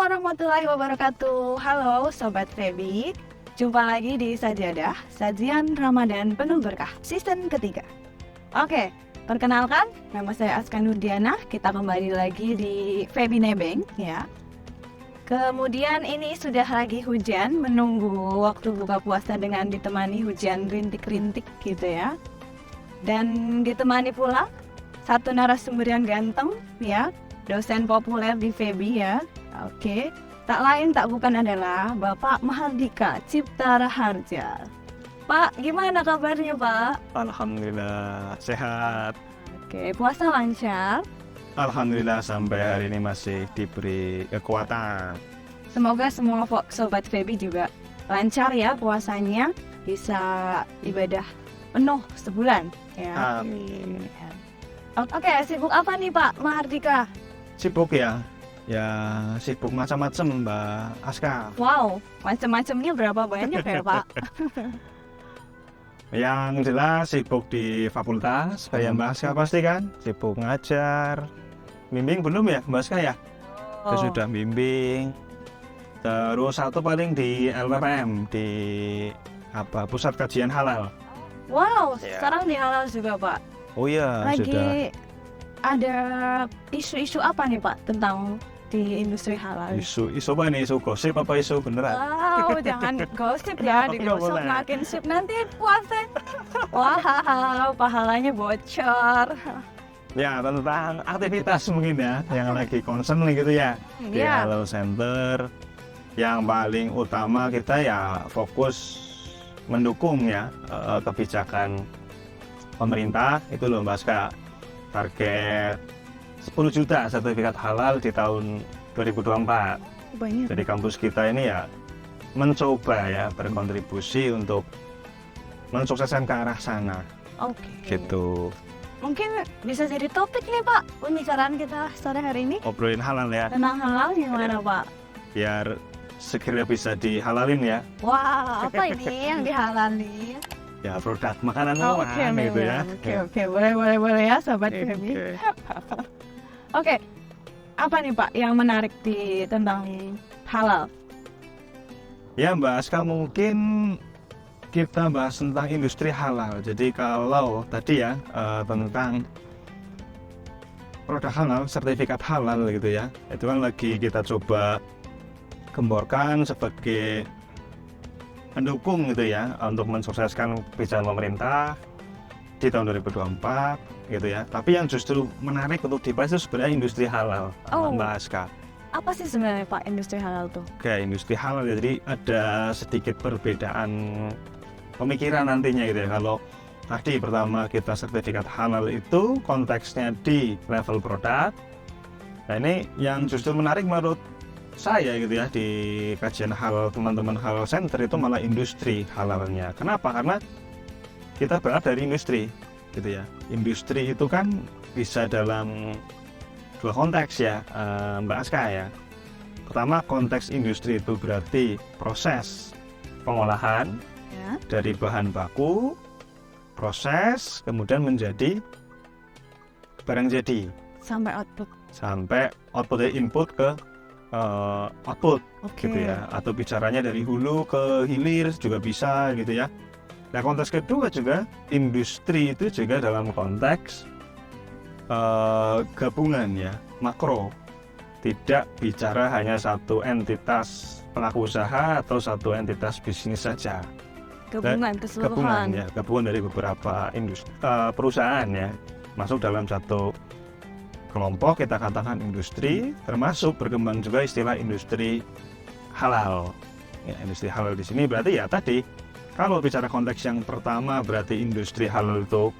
warahmatullahi wabarakatuh. Halo Sobat Febi, jumpa lagi di Sajadah, Sajian Ramadan Penuh Berkah, season ketiga. Oke, perkenalkan, nama saya Aska Nurdiana. Kita kembali lagi di Febi Nebeng ya. Kemudian ini sudah lagi hujan, menunggu waktu buka puasa dengan ditemani hujan rintik-rintik gitu ya. Dan ditemani pula satu narasumber yang ganteng ya, dosen populer di Febi ya. Oke, tak lain tak bukan adalah Bapak Mahardika Cipta Raharja. Pak, gimana kabarnya Pak? Alhamdulillah sehat. Oke, puasa lancar. Alhamdulillah sampai hari ini masih diberi kekuatan. Semoga semua Sobat Febi juga lancar ya puasanya, bisa ibadah penuh sebulan ya. Amin. Oke, sibuk apa nih Pak Mahardika? Sibuk ya? Ya sibuk macam-macam Mbak Aska. Wow, macam-macamnya berapa banyak ya Pak? Yang jelas sibuk di fakultas, kayak Mbak Aska pasti kan? Sibuk ngajar. Bimbing belum ya Mbak Aska ya? Sudah bimbing. Terus satu paling di LPPM, di Pusat Kajian Halal. Wow, Ya. sekarang di halal juga Pak. Oh iya, Lagi sudah. ada isu-isu apa nih Pak tentang di industri halal? Isu apa nih? Isu gosip apa isu beneran? Wow, jangan gosip ya, Nggak digosip boleh. makin sip nanti puasa. Wow, pahalanya bocor. Ya, tentang aktivitas mungkin ya, yang lagi concern gitu ya. Di Iya. Halal Center, yang paling utama kita ya fokus mendukung ya kebijakan pemerintah itu loh Mbak Aska. Target 10 juta sertifikat halal di tahun 2024. Banyak. Jadi kampus kita ini ya mencoba ya berkontribusi untuk mensukseskan ke arah sana Oke. gitu. Mungkin bisa jadi topik nih Pak pembicaraan kita sore hari ini. Ngobrolin halal ya, Tentang halal gimana Pak? biar segera bisa dihalalin ya. Wah, apa ini yang dihalalin? Ya produk makanan Oh, olahan gitu ya. Oke, boleh ya Sobat Febi. Oke, apa nih Pak yang menarik di tentang halal? Ya Mbak Aska, mungkin kita bahas tentang industri halal. Jadi kalau tadi ya tentang produk halal, sertifikat halal gitu ya, itu kan lagi kita coba gemborkan sebagai pendukung gitu ya untuk mensukseskan kebijakan pemerintah di tahun 2024 gitu ya. Tapi yang justru menarik untuk dibahas itu sebenarnya industri halal, Oh. Mbak Aska. Apa sih sebenarnya Pak industri halal tuh? Oke, industri halal ya, jadi ada sedikit perbedaan pemikiran nantinya gitu ya. Kalau tadi pertama kita sertifikat halal itu konteksnya di level produk. Nah ini yang justru menarik menurut saya gitu ya, di kajian halal teman-teman Halal Center itu malah industri halalnya. Kenapa? Karena kita berada dari industri gitu ya. Industri itu kan bisa dalam dua konteks ya Mbak Aska ya. Pertama, konteks industri itu berarti proses pengolahan Ya. dari bahan baku, proses, kemudian menjadi barang jadi, Sampai output. sampai output input ke output Oke. gitu ya. Atau bicaranya dari hulu ke hilir juga bisa gitu ya. Nah konteks kedua juga, industri itu juga dalam konteks gabungan ya, makro. Tidak bicara hanya satu entitas pelaku usaha atau satu entitas bisnis saja. Gabungan Gabungan keseluruhan. ya, gabungan dari beberapa perusahaan ya, masuk dalam satu kelompok, kita katakan industri, termasuk berkembang juga istilah industri halal. Ya, industri halal di sini berarti ya tadi, kalau bicara konteks yang pertama berarti industri halal itu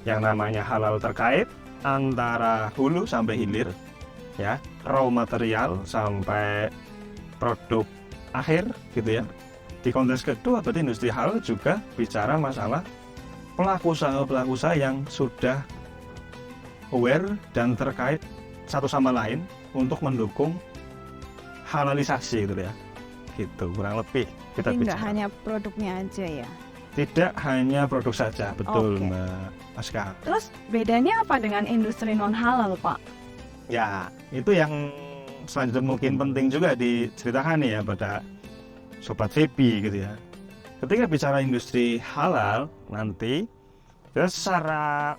yang namanya halal terkait antara hulu sampai hilir, ya, raw material sampai produk akhir gitu ya. Di konteks kedua berarti industri halal juga bicara masalah pelaku usaha yang sudah aware dan terkait satu sama lain untuk mendukung halalisasi gitu ya. Gitu kurang lebih kita Jadi nggak bicara. hanya produknya aja ya. Tidak hanya produk saja, betul Oke. Mbak Aska. Terus bedanya apa dengan industri non halal Pak? Ya, itu yang selanjutnya mungkin penting juga diceritakan nih ya pada Sobat Febi gitu ya. Ketika bicara industri halal nanti, ya secara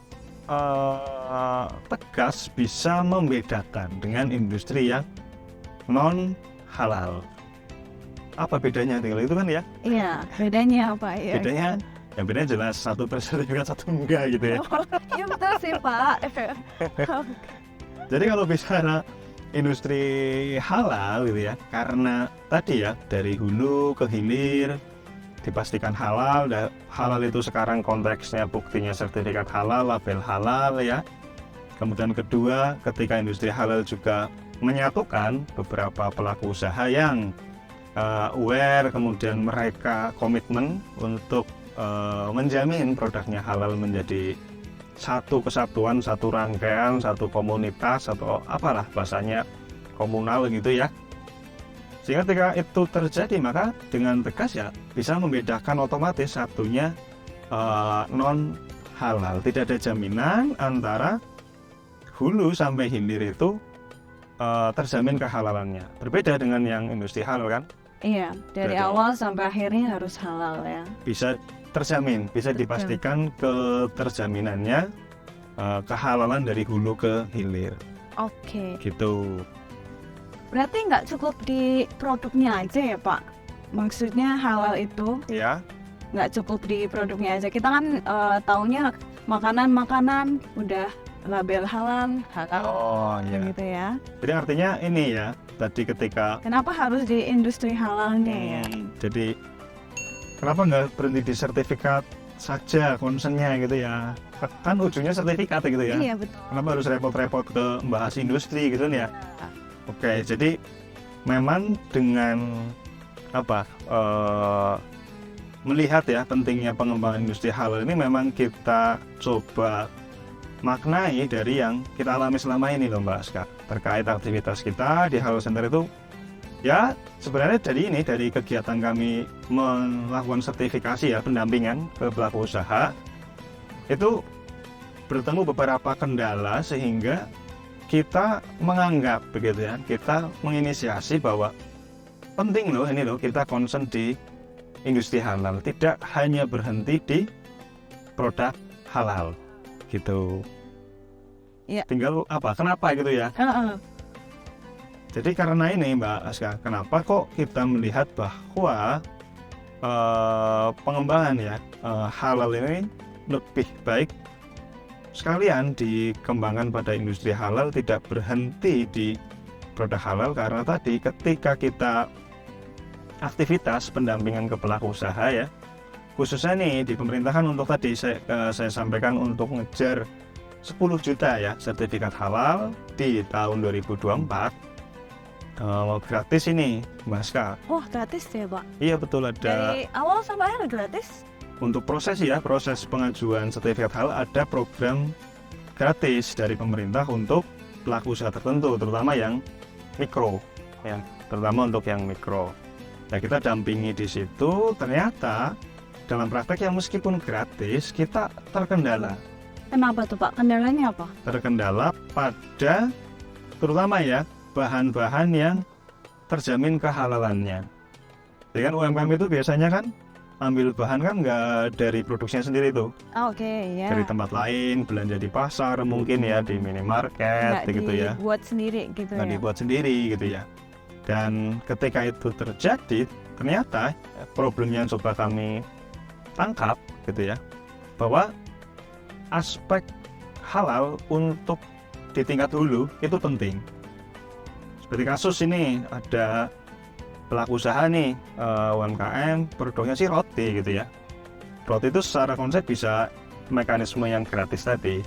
tegas bisa membedakan dengan industri yang non halal. Apa bedanya tinggal itu kan ya? Iya, bedanya apa ya? Bedanya jelas, satu bersertifikat satu enggak gitu ya. Iya betul sih Pak. Jadi kalau bicara industri halal gitu ya, karena tadi ya dari hulu ke hilir dipastikan halal. Halal itu sekarang konteksnya buktinya sertifikat halal, label halal ya. Kemudian kedua, ketika industri halal juga menyatukan beberapa pelaku usaha yang aware, kemudian mereka komitmen untuk menjamin produknya halal menjadi satu kesatuan, satu rangkaian, satu komunitas, atau apalah bahasanya komunal gitu ya. Sehingga ketika itu terjadi, maka dengan tegas ya bisa membedakan otomatis satunya non halal. Tidak ada jaminan antara hulu sampai hilir itu terjamin kehalalannya. Berbeda dengan yang industri halal kan? Iya, dari awal sampai akhirnya harus halal ya. Bisa terjamin, bisa dipastikan keterjaminannya kehalalan dari hulu ke hilir. Oke. Gitu. Berarti nggak cukup di produknya aja ya Pak? Maksudnya halal itu Ya. nggak cukup di produknya aja. Kita kan taunya makanan-makanan udah label halal. Oh iya. Gitu ya. Jadi artinya ini ya, tadi ketika Kenapa harus di industri halalnya ya? Jadi kenapa nggak berhenti di sertifikat saja concernnya gitu ya? Kan ujungnya sertifikat gitu ya. Iya betul. Kenapa harus repot-repot ke bahas industri gitu ya? Oke, jadi memang dengan melihat ya pentingnya pengembangan industri halal ini, memang kita coba maknai dari yang kita alami selama ini loh Mbak Aska, terkait aktivitas kita di Halal Center itu. Ya sebenarnya dari kegiatan kami melakukan sertifikasi ya, pendampingan ke pelaku usaha, itu bertemu beberapa kendala sehingga kita menganggap begitu ya, kita menginisiasi bahwa penting loh ini loh kita concern di industri halal, tidak hanya berhenti di produk halal gitu. Ya. Tinggal kenapa gitu ya. Jadi karena ini Mbak Aska, kenapa kok kita melihat bahwa pengembangan ya halal ini lebih baik sekalian dikembangkan pada industri halal, tidak berhenti di produk halal, karena tadi ketika kita aktivitas pendampingan ke pelaku usaha ya, khususnya nih di pemerintahan untuk tadi saya sampaikan untuk ngejar 10 juta ya sertifikat halal di tahun 2024, gratis ini Mbak Aska. Oh gratis ya Pak? Iya betul, ada. Dari awal sampai akhir gratis? Untuk proses pengajuan sertifikat halal ada program gratis dari pemerintah untuk pelaku usaha tertentu, terutama yang mikro ya, terutama untuk yang mikro. Nah, kita dampingi di situ, ternyata dalam praktek yang meskipun gratis kita terkendala. Kenapa tuh Pak? Kendalanya apa? Terkendala pada terutama ya bahan-bahan yang terjamin kehalalannya. Jadi kan UMKM itu biasanya kan ambil bahan kan nggak dari produksinya sendiri tuh. Oke, ya. Dari tempat lain, belanja di pasar mungkin ya, di minimarket gitu ya. Dibuat sendiri gitu ya. Dibuat sendiri gitu ya. Dan ketika itu terjadi, ternyata problem yang coba kami tangkap gitu ya, bahwa aspek halal untuk di tingkat hulu itu penting. Seperti kasus ini, ada pelaku usaha nih, UMKM, produknya sih roti gitu ya. Roti itu secara konsep bisa mekanisme yang gratis tadi.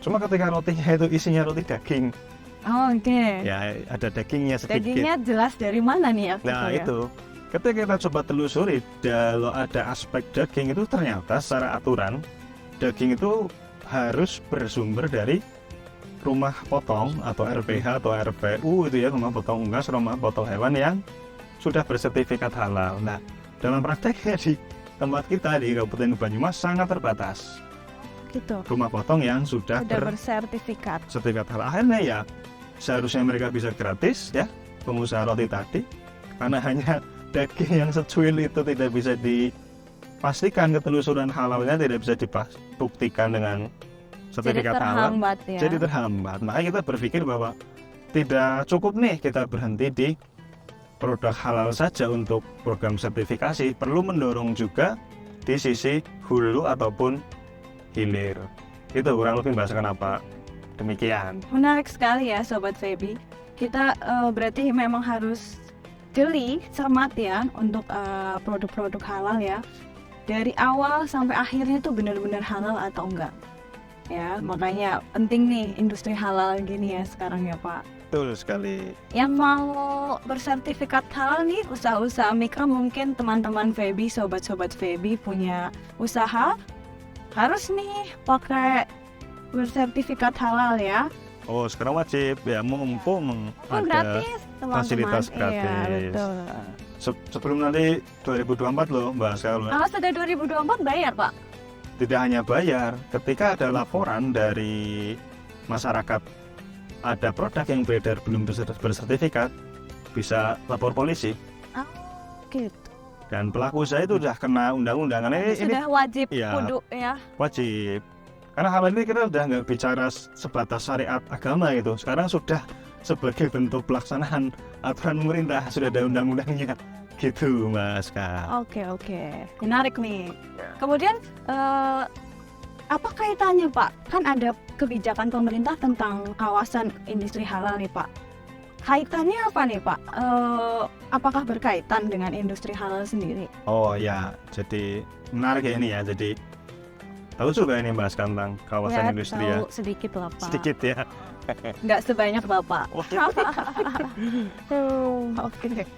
Cuma ketika rotinya itu isinya roti daging. Oke. Ya ada dagingnya sedikit. Dagingnya jelas dari mana nih ya? Nah ya? itu. Ketika kita coba telusuri, kalau ada aspek daging itu ternyata secara aturan, daging itu harus bersumber dari rumah potong atau RPH atau RPU itu ya, rumah potong unggas, rumah potong hewan yang sudah bersertifikat halal. Nah, dalam prakteknya di tempat kita di Kabupaten Banyumas sangat terbatas. Gitu. Rumah potong yang sudah bersertifikat. Sertifikat halal. Akhirnya ya seharusnya mereka bisa gratis ya, pengusaha roti tadi, karena hanya daging yang secuil itu tidak bisa dipastikan ketelusuran halalnya, tidak bisa dibuktikan dengan sertifikat halal, terhambat ya. jadi terhambat. Makanya kita berpikir bahwa tidak cukup nih kita berhenti di produk halal saja untuk program sertifikasi, perlu mendorong juga di sisi hulu ataupun hilir. Itu kurang lebih bahas kenapa demikian. Menarik sekali ya Sobat Feby. Kita berarti memang harus jeli, cermat ya untuk produk-produk halal ya. Dari awal sampai akhirnya tuh benar-benar halal atau enggak. Ya, makanya penting nih industri halal gini ya sekarang ya Pak. Betul sekali. Yang mau bersertifikat halal nih, usaha-usaha mikro, mungkin teman-teman Feby, sobat-sobat Feby punya usaha, harus nih pakai bersertifikat halal ya. Oh, sekarang wajib ya, mumpung ada Gratis teman-teman. fasilitas gratis. Iya, betul. Sebelum nanti 2024 loh Mbak Skal. Kalau sudah 2024 bayar Pak? Tidak hanya bayar, ketika ada laporan dari masyarakat ada produk yang beredar belum bersertifikat, bisa lapor polisi. Oh, gitu. Dan pelaku usaha itu sudah kena undang-undang. Ini Sudah wajib ya, kudu ya. wajib. Karena hal ini kita udah nggak bicara sebatas syariat agama gitu. Sekarang sudah sebagai bentuk pelaksanaan aturan pemerintah, sudah ada undang-undangnya. Gitu Mas Kak. Oke. Menarik nih. Kemudian apa kaitannya Pak? Kan ada kebijakan pemerintah tentang kawasan industri halal nih Pak. Kaitannya apa nih Pak? Apakah berkaitan dengan industri halal sendiri? Oh ya, jadi menarik ya ini ya. Jadi tahu juga ini Mas tentang kawasan industri ya. Tahu sedikit lah Pak. Sedikit ya. Nggak sebanyak Bapak. Oke.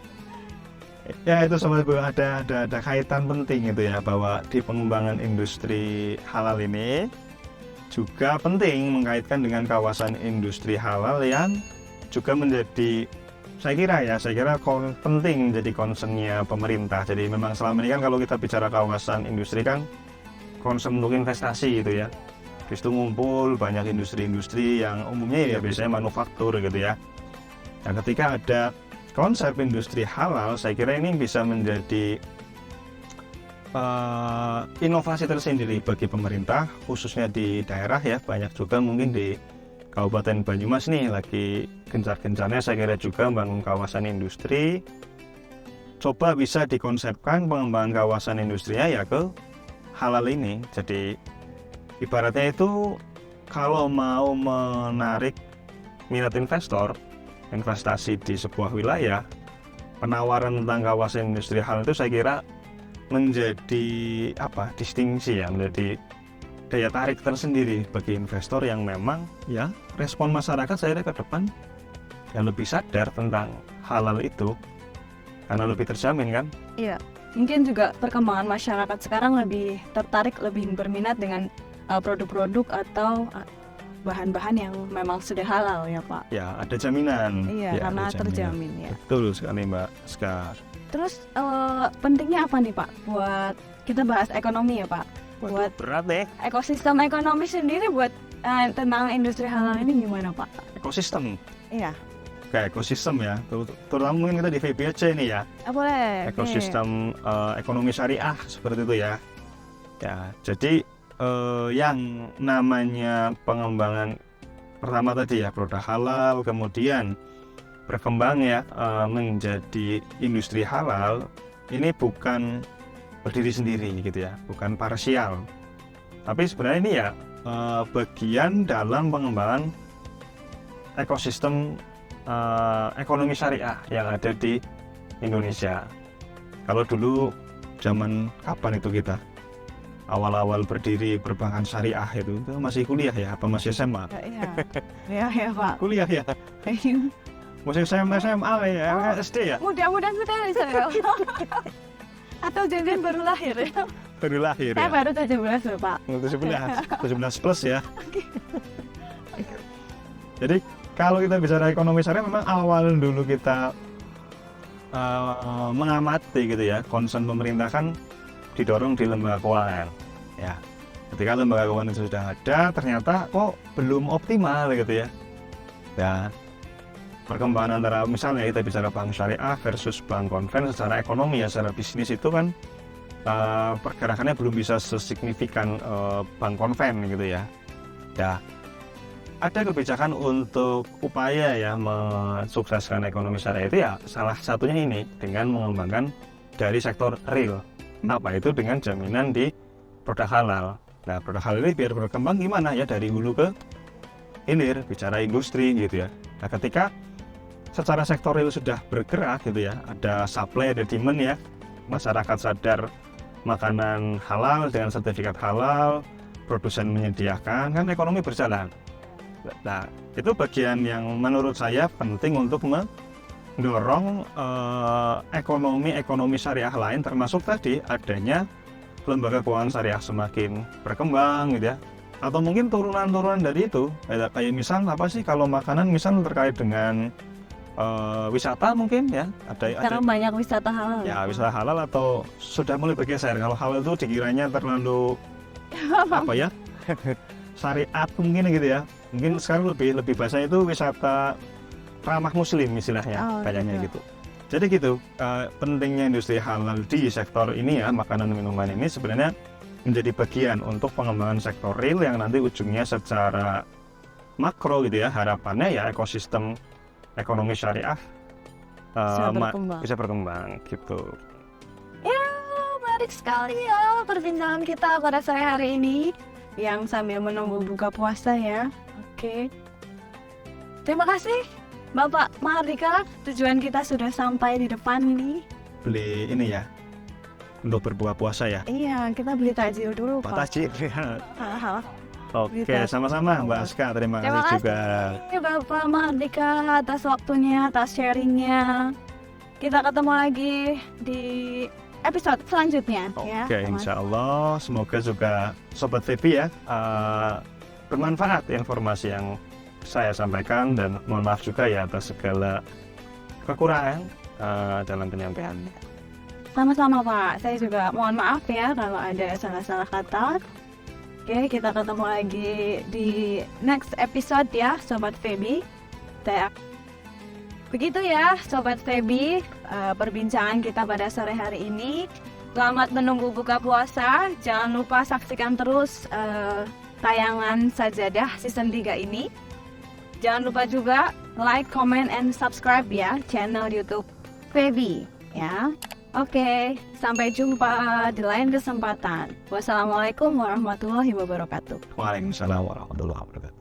Ya itu sobat, ada kaitan penting itu ya, bahwa di pengembangan industri halal ini juga penting mengkaitkan dengan kawasan industri halal yang juga menjadi saya kira penting jadi concernnya pemerintah. Jadi memang selama ini kan kalau kita bicara kawasan industri kan concern untuk investasi gitu ya. Di situ ngumpul banyak industri-industri yang umumnya ya biasanya manufaktur gitu ya. Nah ketika ada konsep industri halal, saya kira ini bisa menjadi inovasi tersendiri bagi pemerintah, khususnya di daerah ya. Banyak juga mungkin di Kabupaten Banyumas nih lagi gencar-gencarnya saya kira juga membangun kawasan industri. Coba bisa dikonsepkan pengembangan kawasan industrinya ya ke halal ini. Jadi ibaratnya itu kalau mau menarik minat investor investasi di sebuah wilayah, penawaran tentang kawasan industri halal itu saya kira menjadi distingsi ya, menjadi daya tarik tersendiri bagi investor yang memang ya respon masyarakat saya kira ke depan yang lebih sadar tentang halal itu karena lebih terjamin kan. Iya, mungkin juga perkembangan masyarakat sekarang lebih tertarik, lebih berminat dengan produk-produk atau bahan-bahan yang memang sudah halal ya Pak. Ya, ada jaminan. Iya, ya, karena ada jaminan. terjamin ya. Betul sekali Mbak Skar. Terus pentingnya apa nih Pak buat kita bahas ekonomi ya Pak? Buat berat deh. ekosistem ekonomi sendiri buat tentang industri halal ini gimana Pak? Ekosistem. Iya. Kayak ekosistem ya, terutama mungkin kita di VBC ini ya. Boleh. Ekosistem ekonomi syariah seperti itu ya. Ya, jadi yang namanya pengembangan pertama tadi ya produk halal, kemudian berkembang ya menjadi industri halal, ini bukan berdiri sendiri gitu ya, bukan parsial, tapi sebenarnya ini ya bagian dalam pengembangan ekosistem ekonomi syariah yang ada di Indonesia. Kalau dulu zaman kapan itu kita awal-awal berdiri perbankan syariah itu masih kuliah ya, apa masih SMA? Iya Pak. Kuliah ya. Masih SMA ya, SD ya. Mudah-mudahan sudah saya. Atau jangan baru lahir ya? Baru lahir Saya ya. baru 17 loh Pak. 17 plus ya. Jadi kalau kita bicara ekonomi syariah, memang awal dulu kita mengamati gitu ya, concern pemerintah kan didorong di lembaga keuangan ya. Ketika lembaga keuangan itu sudah ada, ternyata kok belum optimal gitu ya. Ya, perkembangan antara misalnya kita bicara bank syariah versus bank konven secara ekonomi ya, secara bisnis itu kan pergerakannya belum bisa sesignifikan bank konven gitu ya. Ya, ada kebijakan untuk upaya ya mensukseskan ekonomi syariah itu ya salah satunya ini dengan mengembangkan dari sektor real. Apa itu dengan jaminan di produk halal. Nah, produk halal ini biar berkembang gimana ya dari hulu ke hilir, bicara industri gitu ya. Nah, ketika secara sektor real sudah bergerak gitu ya, ada supply, ada demand ya, masyarakat sadar makanan halal dengan sertifikat halal, produsen menyediakan, kan ekonomi berjalan. Nah, itu bagian yang menurut saya penting untuk mendorong ekonomi syariah lain, termasuk tadi adanya lembaga keuangan syariah semakin berkembang gitu ya. Atau mungkin turunan-turunan dari itu, kayak misal apa sih kalau makanan misal terkait dengan wisata mungkin ya, Sekarang banyak wisata halal. Ya, wisata halal atau sudah mulai bergeser. Kalau halal itu dikiranya terlalu apa ya? Syariat mungkin gitu ya. Mungkin sekarang lebih bahasa itu wisata ramah muslim istilahnya, kayaknya gitu. Jadi gitu, pentingnya industri halal di sektor ini ya, makanan dan minuman ini sebenarnya menjadi bagian untuk pengembangan sektor real yang nanti ujungnya secara makro gitu ya, harapannya ya ekosistem ekonomi syariah bisa berkembang gitu. Ya, menarik sekali ya perbincangan kita pada sore hari ini yang sambil menunggu buka puasa ya. Oke. Terima kasih Bapak Mahardika, tujuan kita sudah sampai di depan nih. Beli ini ya untuk berbuka puasa ya. Iya, kita beli takjil dulu Pak. Takjil. Oke, Kita sama-sama Mbak Aska, terima kasih juga. Bapak Mahardika atas waktunya, atas sharingnya. Kita ketemu lagi di episode selanjutnya. Oke, insya Allah semoga juga Sobat VP ya bermanfaat informasi yang saya sampaikan, dan mohon maaf juga ya atas segala kekurangan dalam penyampaiannya. Sama-sama Pak, saya juga mohon maaf ya kalau ada salah-salah kata. Oke, kita ketemu lagi di next episode ya Sobat Febi. Begitu ya Sobat Febi, perbincangan kita pada sore hari ini. Selamat menunggu buka puasa. Jangan lupa saksikan terus tayangan Sajadah season 3 ini. Jangan lupa juga like, comment, and subscribe ya channel YouTube Febi ya. Oke, sampai jumpa di lain kesempatan. Wassalamualaikum warahmatullahi wabarakatuh. Waalaikumsalam warahmatullahi wabarakatuh.